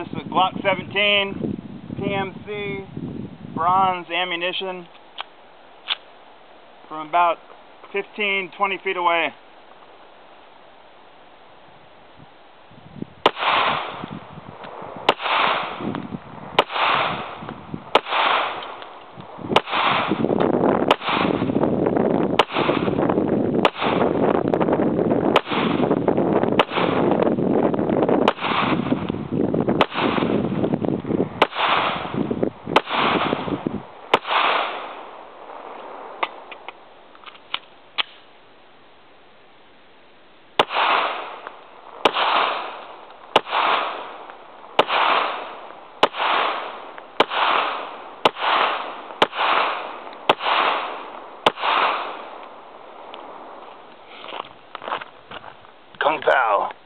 This is a Glock 17 PMC Bronze ammunition from about 15-20 feet away. Kung Pao.